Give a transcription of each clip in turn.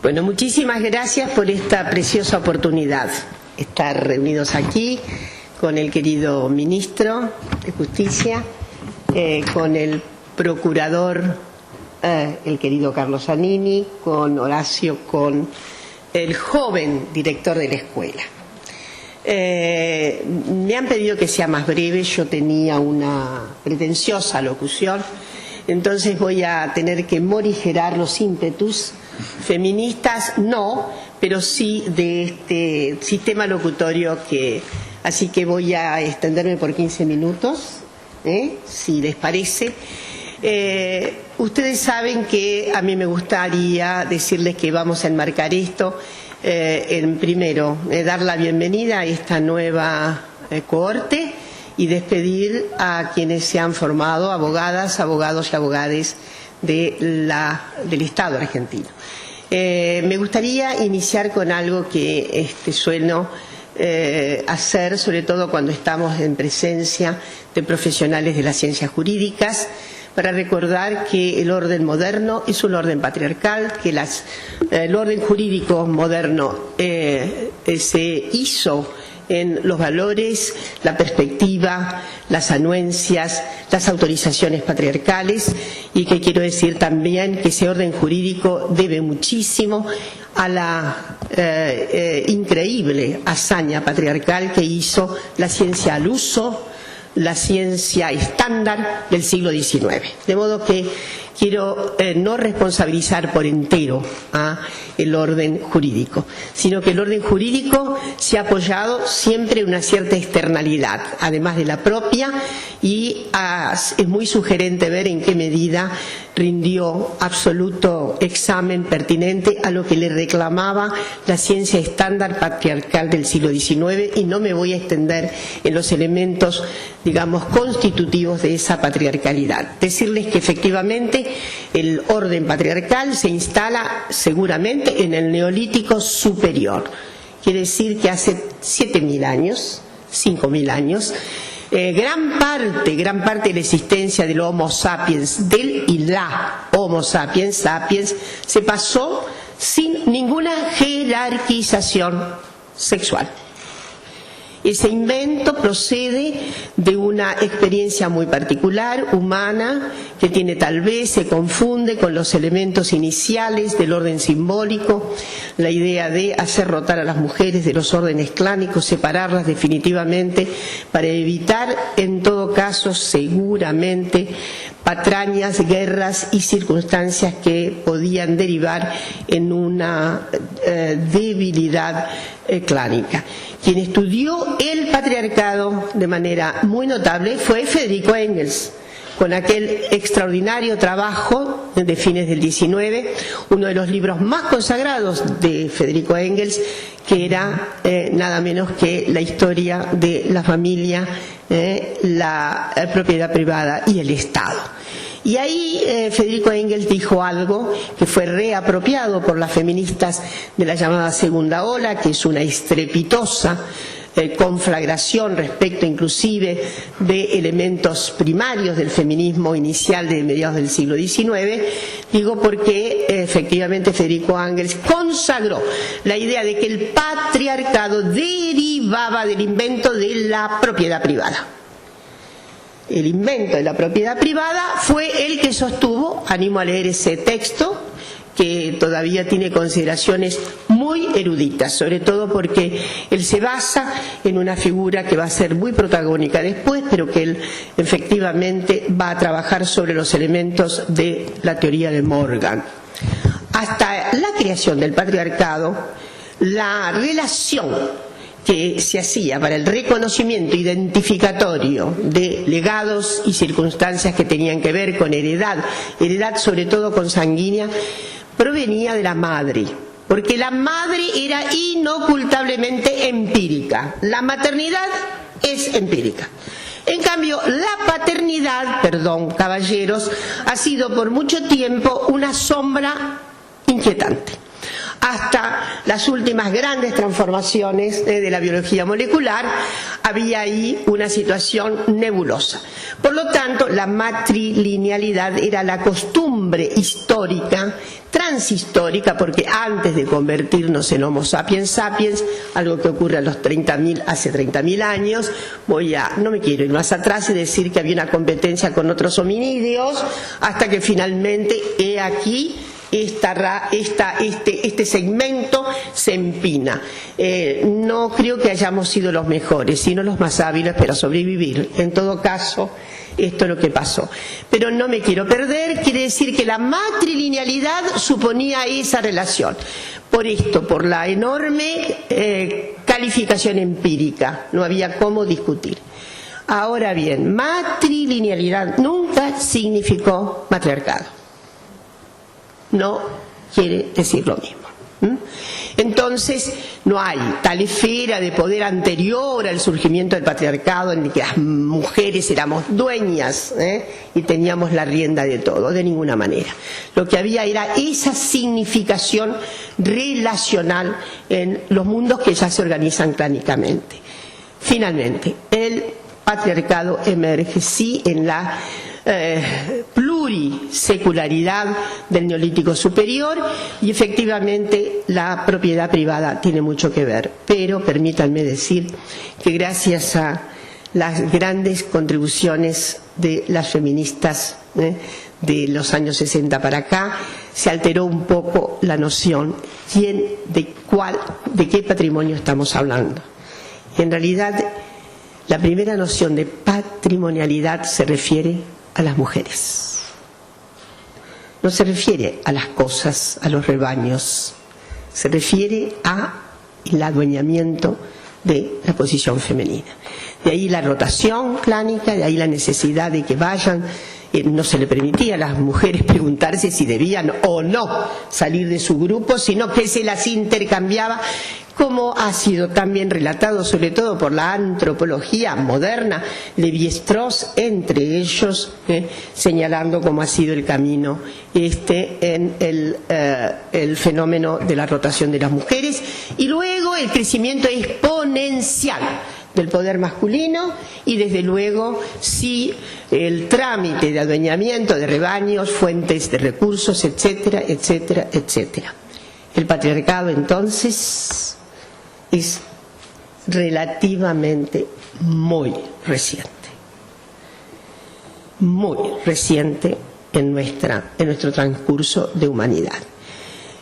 Bueno, muchísimas gracias por esta preciosa oportunidad. Estar reunidos aquí con el querido ministro de Justicia, con el procurador, el querido Carlos Zanini, con Horacio, con el joven director de la escuela. Me han pedido que sea más breve, yo tenía una pretenciosa locución, entonces voy a tener que morigerar los ímpetus feministas, no, pero sí de este sistema locutorio así que voy a extenderme por 15 minutos, si les parece. Ustedes saben que a mí me gustaría decirles que vamos a enmarcar esto en primero, dar la bienvenida a esta nueva cohorte y despedir a quienes se han formado, abogadas, abogados y abogades del Estado argentino. Me gustaría iniciar con algo que suelo hacer, sobre todo cuando estamos en presencia de profesionales de las ciencias jurídicas, para recordar que el orden moderno es un orden patriarcal, que el orden jurídico moderno se hizo en los valores, la perspectiva, las anuencias, las autorizaciones patriarcales, y que quiero decir también que ese orden jurídico debe muchísimo a la increíble hazaña patriarcal que hizo la ciencia al uso, la ciencia estándar del siglo XIX. De modo que quiero no responsabilizar por entero el orden jurídico, sino que el orden jurídico se ha apoyado siempre en una cierta externalidad, además de la propia, y es muy sugerente ver en qué medida rindió absoluto examen pertinente a lo que le reclamaba la ciencia estándar patriarcal del siglo XIX, y no me voy a extender en los elementos, digamos, constitutivos de esa patriarcalidad. Decirles que efectivamente el orden patriarcal se instala seguramente en el Neolítico superior. Quiere decir que hace 7.000 años, 5.000 años, gran parte de la existencia del Homo sapiens, del y la Homo sapiens, se pasó sin ninguna jerarquización sexual. Ese invento procede de una experiencia muy particular, humana, que se confunde con los elementos iniciales del orden simbólico, la idea de hacer rotar a las mujeres de los órdenes clánicos, separarlas definitivamente, para evitar, en todo caso, seguramente, patrañas, guerras y circunstancias que podían derivar en una debilidad clánica. Quien estudió el patriarcado de manera muy notable fue Federico Engels, con aquel extraordinario trabajo de fines del XIX, uno de los libros más consagrados de Federico Engels, que era nada menos que la historia de la familia, la propiedad privada y el Estado. Y ahí Federico Engels dijo algo que fue reapropiado por las feministas de la llamada segunda ola, que es una estrepitosa conflagración respecto inclusive de elementos primarios del feminismo inicial de mediados del siglo XIX. Digo porque efectivamente Federico Engels consagró la idea de que el patriarcado derivaba del invento de la propiedad privada. El invento de la propiedad privada fue el que sostuvo, animo a leer ese texto, que todavía tiene consideraciones muy eruditas, sobre todo porque él se basa en una figura que va a ser muy protagónica después, pero que él efectivamente va a trabajar sobre los elementos de la teoría de Morgan. Hasta la creación del patriarcado, la relación que se hacía para el reconocimiento identificatorio de legados y circunstancias que tenían que ver con heredad sobre todo consanguínea, provenía de la madre, porque la madre era inocultablemente empírica. La maternidad es empírica. En cambio, la paternidad, caballeros, ha sido por mucho tiempo una sombra inquietante. hasta las últimas grandes transformaciones de la biología molecular, había ahí una situación nebulosa. Por lo tanto, la matrilinealidad era la costumbre histórica, transhistórica, porque antes de convertirnos en Homo sapiens sapiens, algo que ocurre a los hace 30.000 años, no me quiero ir más atrás y decir que había una competencia con otros homínidos, hasta que finalmente he aquí este segmento se empina. No creo que hayamos sido los mejores, sino los más hábiles para sobrevivir. En todo caso, esto es lo que pasó. Pero no me quiero perder, quiere decir que la matrilinealidad suponía esa relación. Por la enorme calificación empírica, no había cómo discutir. Ahora bien, matrilinealidad nunca significó matriarcado. No quiere decir lo mismo. Entonces, no hay tal esfera de poder anterior al surgimiento del patriarcado en que las mujeres éramos dueñas y teníamos la rienda de todo, de ninguna manera. Lo que había era esa significación relacional en los mundos que ya se organizan clásicamente. Finalmente, el patriarcado emerge sí en la plurisecularidad del Neolítico superior, y efectivamente la propiedad privada tiene mucho que ver, pero permítanme decir que gracias a las grandes contribuciones de las feministas de los años 60 para acá, se alteró un poco la noción de qué patrimonio estamos hablando. Y en realidad la primera noción de patrimonialidad se refiere a las mujeres. No se refiere a las cosas, a los rebaños. Se refiere al adueñamiento de la posición femenina. De ahí la rotación clánica, de ahí la necesidad de que vayan. No se le permitía a las mujeres preguntarse si debían o no salir de su grupo, sino que se las intercambiaba, como ha sido también relatado sobre todo por la antropología moderna, Lévi-Strauss entre ellos, señalando cómo ha sido el camino en el fenómeno de la rotación de las mujeres, y luego el crecimiento exponencial del poder masculino, y desde luego sí el trámite de adueñamiento de rebaños, fuentes de recursos, etcétera, etcétera, etcétera. El patriarcado entonces es relativamente muy reciente en nuestro transcurso de humanidad.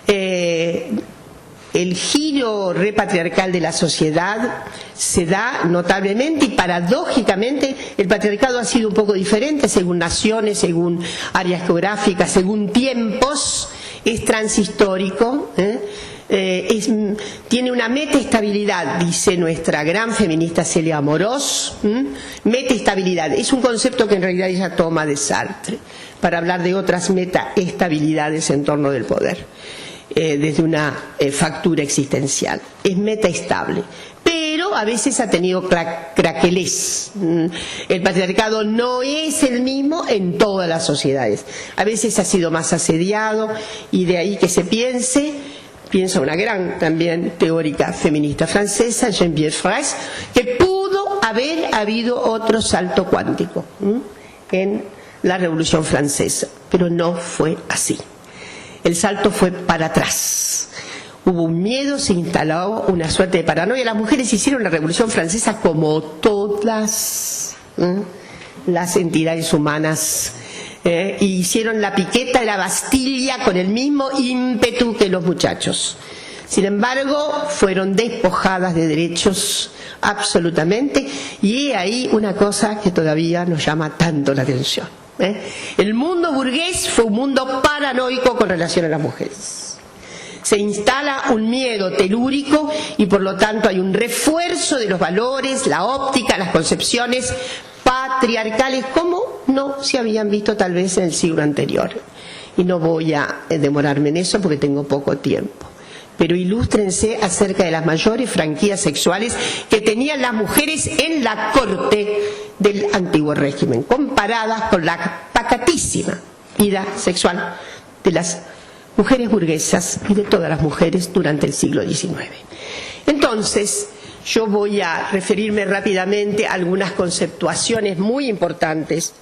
El giro repatriarcal de la sociedad se da notablemente, y paradójicamente el patriarcado ha sido un poco diferente según naciones, según áreas geográficas, según tiempos. Es transhistórico, tiene una metaestabilidad, dice nuestra gran feminista Celia Amorós. Metaestabilidad es un concepto que en realidad ella toma de Sartre para hablar de otras metaestabilidades en torno del poder, desde una factura existencial. Es metaestable, pero a veces ha tenido craquelés. El patriarcado no es el mismo en todas las sociedades. A veces ha sido más asediado, y de ahí que se piensa una gran también teórica feminista francesa, Geneviève Fraisse, que pudo haber habido otro salto cuántico en la Revolución Francesa, pero no fue así. El salto fue para atrás. Hubo un miedo, se instaló una suerte de paranoia. Las mujeres hicieron la Revolución Francesa como todas las entidades humanas, y hicieron la piqueta de la Bastilla con el mismo ímpetu que los muchachos. Sin embargo, fueron despojadas de derechos absolutamente, y he ahí una cosa que todavía nos llama tanto la atención. El mundo burgués fue un mundo paranoico con relación a las mujeres. Se instala un miedo telúrico, y por lo tanto hay un refuerzo de los valores, la óptica, las concepciones patriarcales como no se habían visto tal vez en el siglo anterior. Y no voy a demorarme en eso porque tengo poco tiempo. Pero ilústrense acerca de las mayores franquías sexuales que tenían las mujeres en la corte del antiguo régimen, comparadas con la pacatísima vida sexual de las mujeres burguesas y de todas las mujeres durante el siglo XIX. Entonces, yo voy a referirme rápidamente a algunas conceptuaciones muy importantes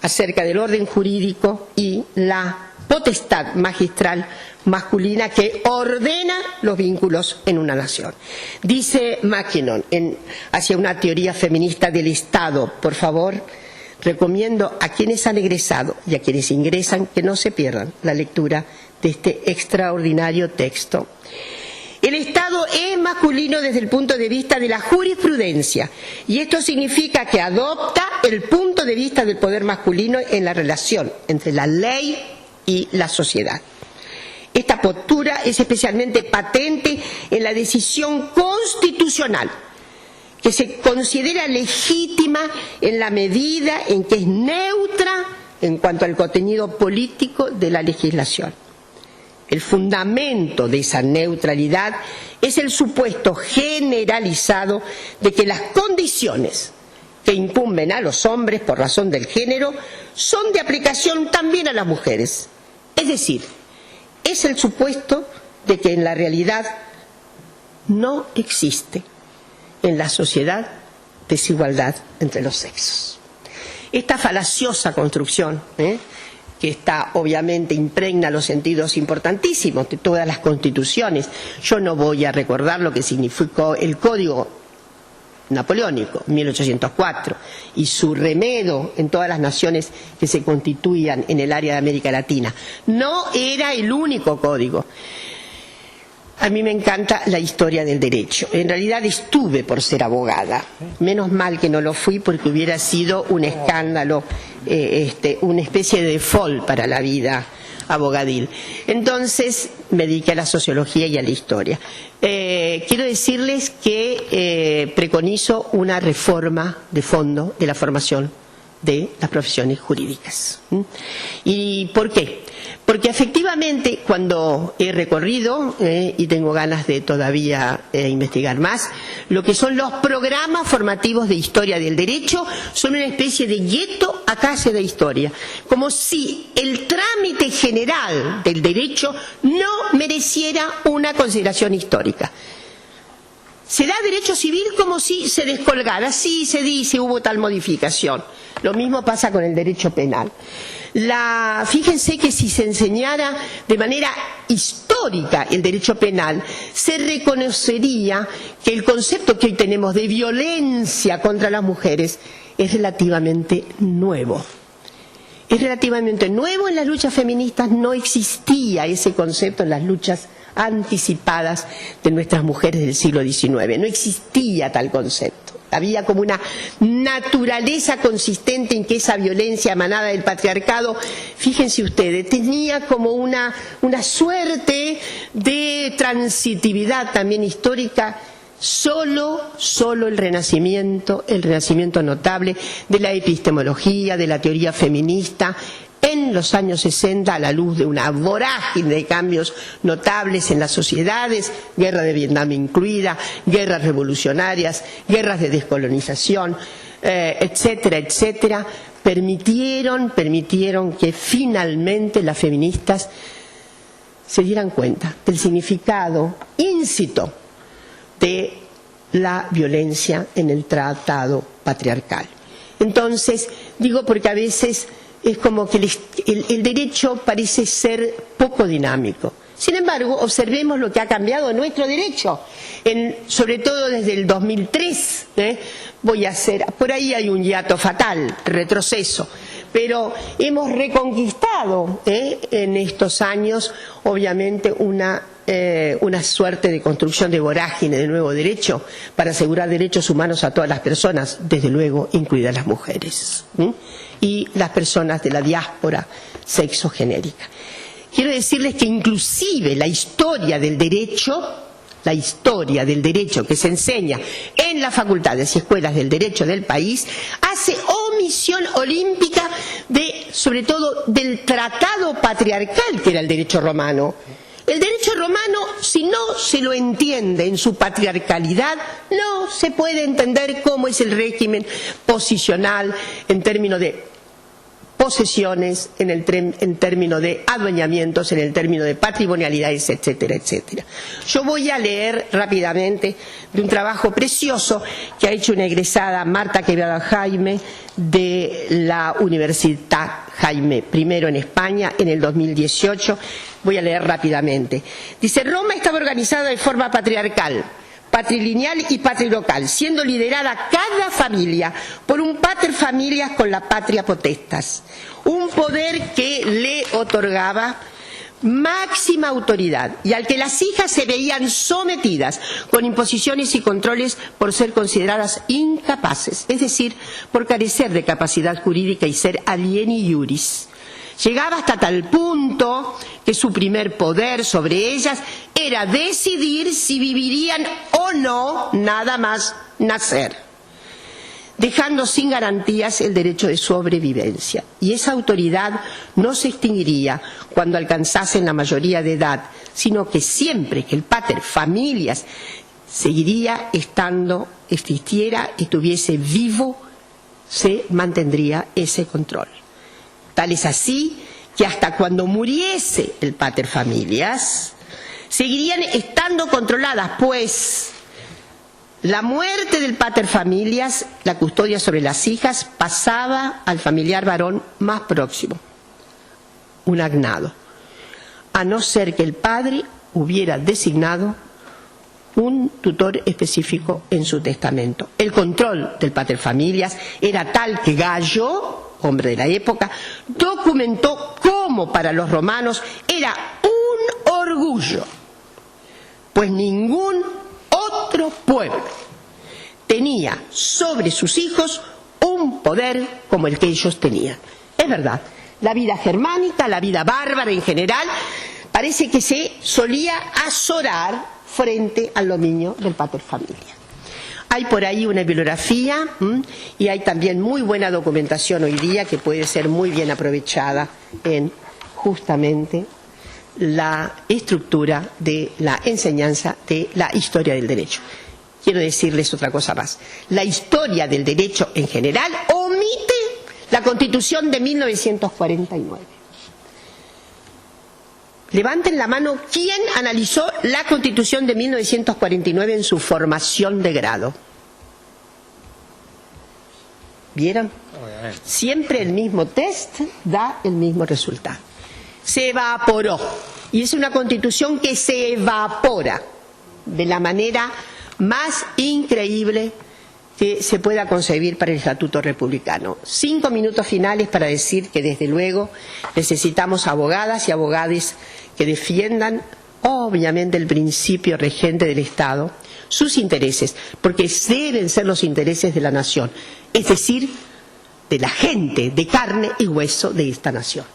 acerca del orden jurídico y la potestad magistral masculina que ordena los vínculos en una nación. Dice Mackinnon, hacia una teoría feminista del Estado, por favor, recomiendo a quienes han egresado y a quienes ingresan que no se pierdan la lectura de este extraordinario texto. El Estado es masculino desde el punto de vista de la jurisprudencia, y esto significa que adopta el punto de vista del poder masculino en la relación entre la ley y la sociedad. Esta postura es especialmente patente en la decisión constitucional, que se considera legítima en la medida en que es neutra en cuanto al contenido político de la legislación. El fundamento de esa neutralidad es el supuesto generalizado de que las condiciones que incumben a los hombres por razón del género son de aplicación también a las mujeres. Es decir, es el supuesto de que en la realidad no existe en la sociedad desigualdad entre los sexos. Esta falaciosa construcción, que está obviamente impregna los sentidos importantísimos de todas las constituciones. Yo no voy a recordar lo que significó el Código Napoleónico, 1804, y su remedo en todas las naciones que se constituían en el área de América Latina. No era el único código. A mí me encanta la historia del derecho. En realidad estuve por ser abogada. Menos mal que no lo fui, porque hubiera sido un escándalo, una especie de default para la vida abogadil. Entonces me dediqué a la sociología y a la historia. Quiero decirles que preconizo una reforma de fondo de la formación de las profesiones jurídicas. ¿Y por qué? Porque efectivamente cuando he recorrido, y tengo ganas de todavía investigar más, lo que son los programas formativos de historia del derecho son una especie de gueto a clase de historia, como si el trámite general del derecho no mereciera una consideración histórica. Se da derecho civil como si se descolgara, sí se dice hubo tal modificación. Lo mismo pasa con el derecho penal. Fíjense que si se enseñara de manera histórica el derecho penal, se reconocería que el concepto que hoy tenemos de violencia contra las mujeres es relativamente nuevo. Es relativamente nuevo en las luchas feministas, no existía ese concepto en las luchas anticipadas de nuestras mujeres del siglo XIX, no existía tal concepto. Había como una naturaleza consistente en que esa violencia emanada del patriarcado, fíjense ustedes, tenía como una suerte de transitividad también histórica. Solo el renacimiento notable de la epistemología, de la teoría feminista, en los años 60, a la luz de una vorágine de cambios notables en las sociedades, guerra de Vietnam incluida, guerras revolucionarias, guerras de descolonización, etcétera, etcétera, permitieron que finalmente las feministas se dieran cuenta del significado íncito de la violencia en el tratado patriarcal. Entonces, digo porque a veces es como que el derecho parece ser poco dinámico. Sin embargo, observemos lo que ha cambiado en nuestro derecho, sobre todo desde el 2003. Por ahí hay un hiato fatal, retroceso, pero hemos reconquistado en estos años, obviamente, una suerte de construcción de vorágine de nuevo derecho para asegurar derechos humanos a todas las personas, desde luego incluidas las mujeres y las personas de la diáspora sexogenérica. Quiero decirles que inclusive la historia del derecho que se enseña en las facultades y escuelas del derecho del país hace omisión olímpica sobre todo del tratado patriarcal que era el derecho romano. El derecho romano, si no se lo entiende en su patriarcalidad, no se puede entender cómo es el régimen posicional en términos de posesiones, en términos de adueñamientos, en el término de patrimonialidades, etcétera, etcétera. Yo voy a leer rápidamente de un trabajo precioso que ha hecho una egresada, Marta Quevedo Jaime, de la Universidad Jaime I en España en el 2018. Voy a leer rápidamente. Dice: Roma estaba organizada de forma patriarcal, patrilineal y patrilocal, siendo liderada cada familia por un pater familias con la patria potestas, un poder que le otorgaba máxima autoridad y al que las hijas se veían sometidas con imposiciones y controles por ser consideradas incapaces, es decir, por carecer de capacidad jurídica y ser alieni iuris. Llegaba hasta tal punto que su primer poder sobre ellas era decidir si vivirían o no nada más nacer, dejando sin garantías el derecho de sobrevivencia. Y esa autoridad no se extinguiría cuando alcanzasen la mayoría de edad, sino que siempre que el pater familias seguiría estando, existiera, estuviese vivo, se mantendría ese control. Tal es así que hasta cuando muriese el pater familias, seguirían estando controladas, pues la muerte del pater familias, la custodia sobre las hijas, pasaba al familiar varón más próximo, un agnado, a no ser que el padre hubiera designado un tutor específico en su testamento. El control del pater familias era tal que Gallo, hombre de la época, documentó cómo para los romanos era un orgullo, pues ningún otro pueblo tenía sobre sus hijos un poder como el que ellos tenían. Es verdad, la vida germánica, la vida bárbara en general, parece que se solía azorar frente al dominio del pater familias. Hay por ahí una bibliografía y hay también muy buena documentación hoy día que puede ser muy bien aprovechada en justamente la estructura de la enseñanza de la historia del derecho. Quiero decirles otra cosa más. La historia del derecho en general omite la Constitución de 1949. Levanten la mano, ¿quién analizó la Constitución de 1949 en su formación de grado? ¿Vieron? Siempre el mismo test da el mismo resultado. Se evaporó. Y es una Constitución que se evapora de la manera más increíble que se pueda concebir para el Estatuto Republicano. 5 minutos finales para decir que desde luego necesitamos abogadas y abogados que defiendan obviamente el principio regente del Estado, sus intereses, porque deben ser los intereses de la nación, es decir, de la gente de carne y hueso de esta nación,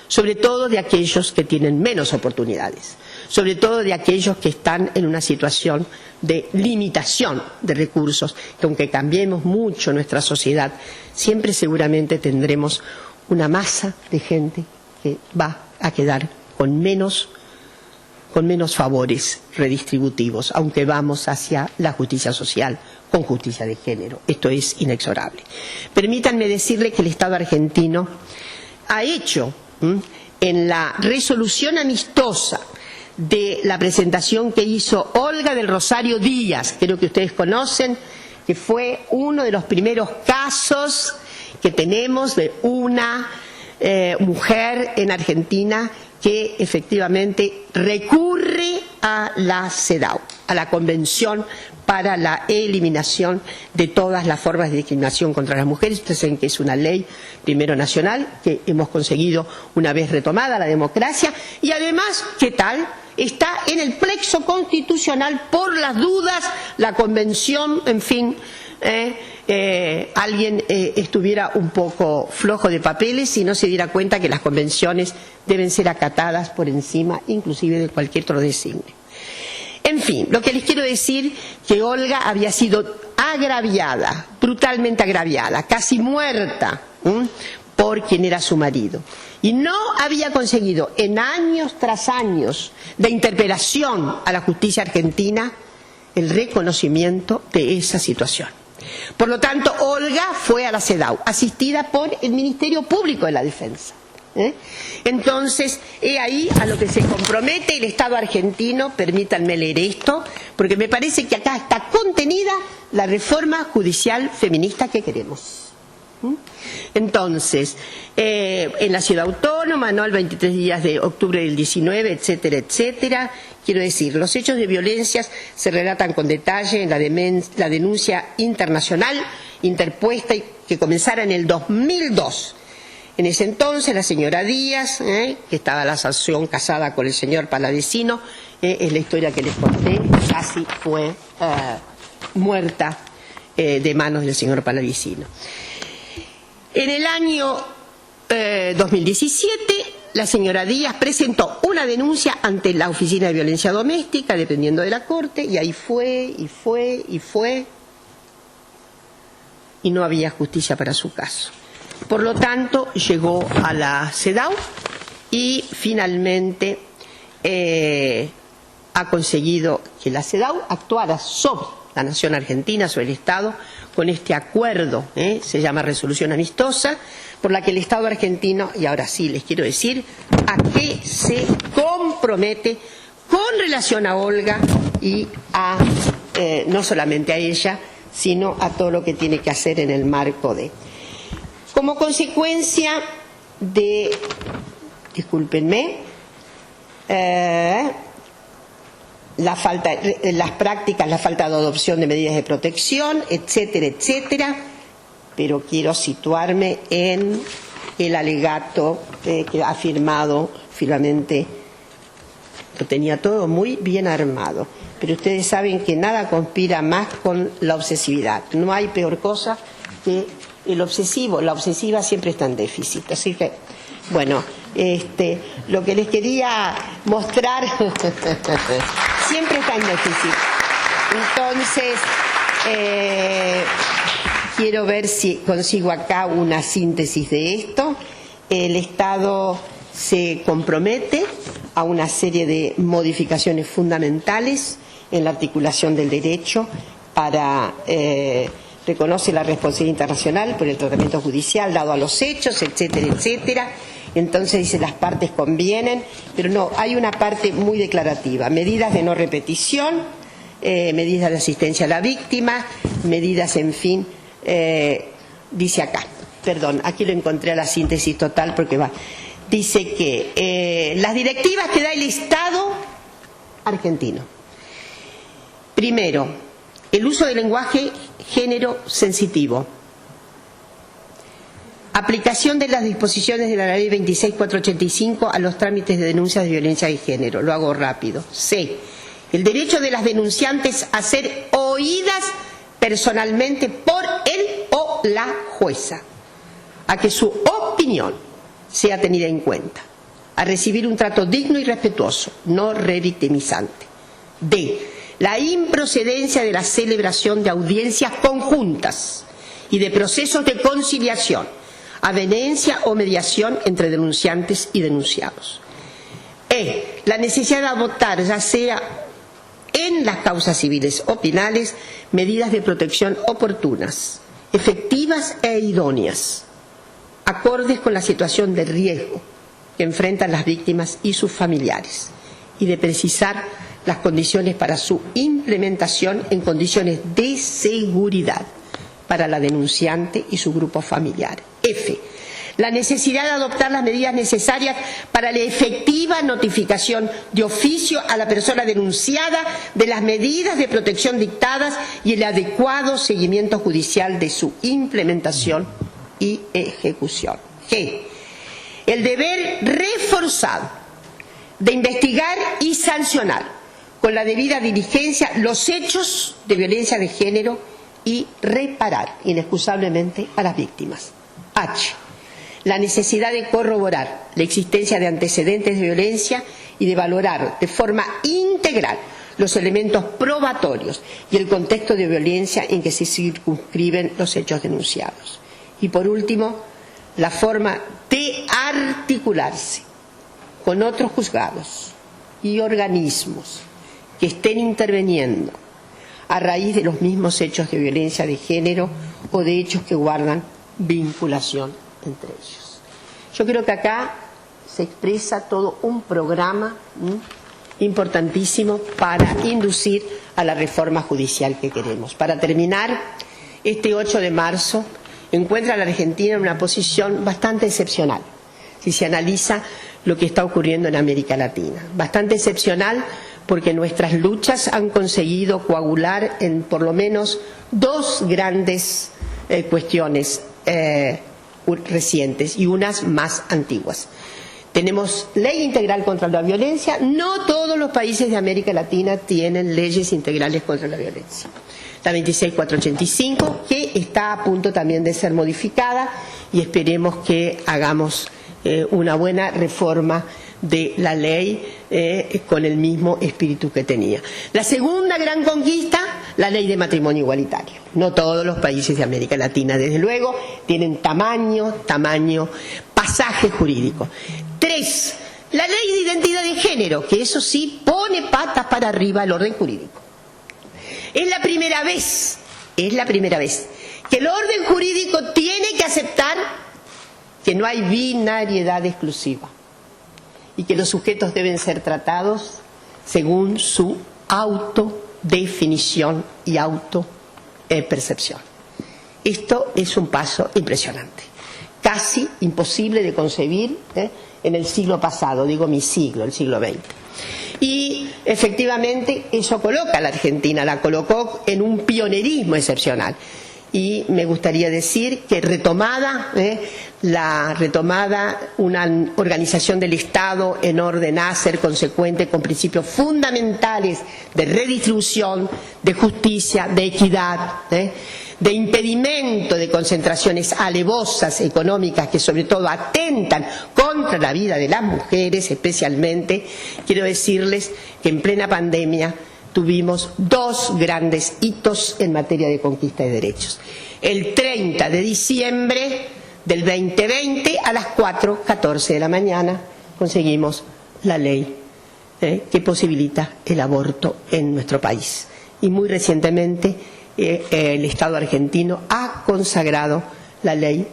sobre todo de aquellos que tienen menos oportunidades, sobre todo de aquellos que están en una situación de limitación de recursos, que aunque cambiemos mucho nuestra sociedad, siempre seguramente tendremos una masa de gente que va a quedar con menos favores redistributivos, aunque vamos hacia la justicia social con justicia de género. Esto es inexorable. Permítanme decirles que el Estado argentino ha hecho en la resolución amistosa de la presentación que hizo Olga del Rosario Díaz, creo que ustedes conocen, que fue uno de los primeros casos que tenemos de una mujer en Argentina que efectivamente recurre a la CEDAW, a la Convención para la Eliminación de todas las formas de discriminación contra las mujeres. Ustedes saben que es una ley, primero nacional, que hemos conseguido una vez retomada la democracia, y además, ¿qué tal? Está en el plexo constitucional por las dudas, la Convención, en fin, alguien estuviera un poco flojo de papeles y no se diera cuenta que las convenciones deben ser acatadas por encima inclusive de cualquier otro designio. En fin, lo que les quiero decir que Olga había sido agraviada, brutalmente agraviada, casi muerta por quien era su marido. Y no había conseguido en años tras años de interpelación a la justicia argentina el reconocimiento de esa situación. Por lo tanto, Olga fue a la CEDAW, asistida por el Ministerio Público de la Defensa. Entonces, he ahí a lo que se compromete el Estado argentino. Permítanme leer esto, porque me parece que acá está contenida la reforma judicial feminista que queremos. Entonces, en la Ciudad Autónoma, ¿no?, el 23 días de octubre del 19, etcétera, etcétera. Quiero decir, los hechos de violencias se relatan con detalle en la denuncia internacional interpuesta y que comenzara en el 2002. En ese entonces, la señora Díaz, que estaba a la sazón casada con el señor Palavecino, es la historia que les conté, casi fue muerta de manos del señor Palavecino. En el año 2017, la señora Díaz presentó una denuncia ante la Oficina de Violencia Doméstica, dependiendo de la Corte, y ahí fue, y no había justicia para su caso. Por lo tanto, llegó a la CEDAW y finalmente ha conseguido que la CEDAW actuara sobre la nación argentina, sobre el Estado, con este acuerdo, se llama resolución amistosa, por la que el Estado argentino, y ahora sí les quiero decir, a qué se compromete con relación a Olga y a, no solamente a ella, sino a todo lo que tiene que hacer en el marco de... Como consecuencia de, discúlpenme, las prácticas, la falta de adopción de medidas de protección, etcétera, etcétera, pero quiero situarme en el alegato que ha firmado, finalmente lo tenía todo muy bien armado, pero ustedes saben que nada conspira más con la obsesividad. No hay peor cosa que el obsesivo, la obsesiva siempre está en déficit. Así que, bueno, lo que les quería mostrar siempre está en déficit. Entonces, quiero ver si consigo acá una síntesis de esto. El Estado se compromete a una serie de modificaciones fundamentales en la articulación del derecho para... reconoce la responsabilidad internacional por el tratamiento judicial dado a los hechos, etcétera, etcétera. Entonces dice las partes convienen, pero no, hay una parte muy declarativa: medidas de no repetición, medidas de asistencia a la víctima, medidas, en fin, dice acá, perdón, aquí lo encontré a la síntesis total porque va, dice que las directivas que da el Estado argentino. Primero, el uso del lenguaje género sensitivo. Aplicación de las disposiciones de la Ley 26.485 a los trámites de denuncias de violencia de género. Lo hago rápido. C. El derecho de las denunciantes a ser oídas personalmente por él o la jueza, a que su opinión sea tenida en cuenta, a recibir un trato digno y respetuoso, no revictimizante. D. La improcedencia de la celebración de audiencias conjuntas y de procesos de conciliación, avenencia o mediación entre denunciantes y denunciados. E. La necesidad de adoptar, ya sea en las causas civiles o penales, medidas de protección oportunas, efectivas e idóneas, acordes con la situación de riesgo que enfrentan las víctimas y sus familiares, y de precisar las condiciones para su implementación en condiciones de seguridad para la denunciante y su grupo familiar. F. La necesidad de adoptar las medidas necesarias para la efectiva notificación de oficio a la persona denunciada de las medidas de protección dictadas y el adecuado seguimiento judicial de su implementación y ejecución. G. El deber reforzado de investigar y sancionar con la debida diligencia los hechos de violencia de género y reparar inexcusablemente a las víctimas. H. La necesidad de corroborar la existencia de antecedentes de violencia y de valorar de forma integral los elementos probatorios y el contexto de violencia en que se circunscriben los hechos denunciados. Y por último, la forma de articularse con otros juzgados y organismos que estén interviniendo a raíz de los mismos hechos de violencia de género o de hechos que guardan vinculación entre ellos. Yo creo que acá se expresa todo un programa importantísimo para inducir a la reforma judicial que queremos. Para terminar, este 8 de marzo encuentra a la Argentina en una posición bastante excepcional, si se analiza lo que está ocurriendo en América Latina. Bastante excepcional porque nuestras luchas han conseguido coagular en por lo menos dos grandes cuestiones recientes y unas más antiguas. Tenemos ley integral contra la violencia. No todos los países de América Latina tienen leyes integrales contra la violencia. La 26485, que está a punto también de ser modificada, y esperemos que hagamos una buena reforma de la ley con el mismo espíritu que tenía. La segunda gran conquista, la ley de matrimonio igualitario. No todos los países de América Latina, desde luego, tienen tamaño, pasaje jurídico. 3, la ley de identidad de género, que eso sí pone patas para arriba el orden jurídico. Es la primera vez que el orden jurídico tiene que aceptar que no hay binariedad exclusiva y que los sujetos deben ser tratados según su autodefinición y autopercepción. Esto es un paso impresionante, casi imposible de concebir en el siglo pasado, digo mi siglo, el siglo XX. Y efectivamente eso coloca a la Argentina, la colocó en un pionerismo excepcional. Y me gustaría decir que retomada una organización del Estado en orden a ser consecuente con principios fundamentales de redistribución, de justicia, de equidad, de impedimento de concentraciones alevosas económicas que sobre todo atentan contra la vida de las mujeres especialmente. Quiero decirles que en plena pandemia tuvimos dos grandes hitos en materia de conquista de derechos. El 30 de diciembre del 2020 a las 4:14 de la mañana conseguimos la ley que posibilita el aborto en nuestro país. Y muy recientemente el Estado argentino ha consagrado la ley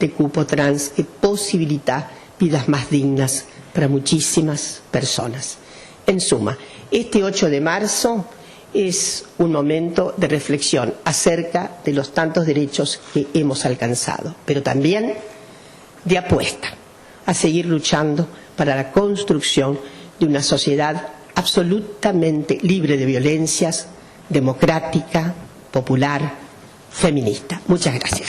de cupo trans que posibilita vidas más dignas para muchísimas personas. En suma, este 8 de marzo es un momento de reflexión acerca de los tantos derechos que hemos alcanzado, pero también de apuesta a seguir luchando para la construcción de una sociedad absolutamente libre de violencias, democrática, popular, feminista. Muchas gracias.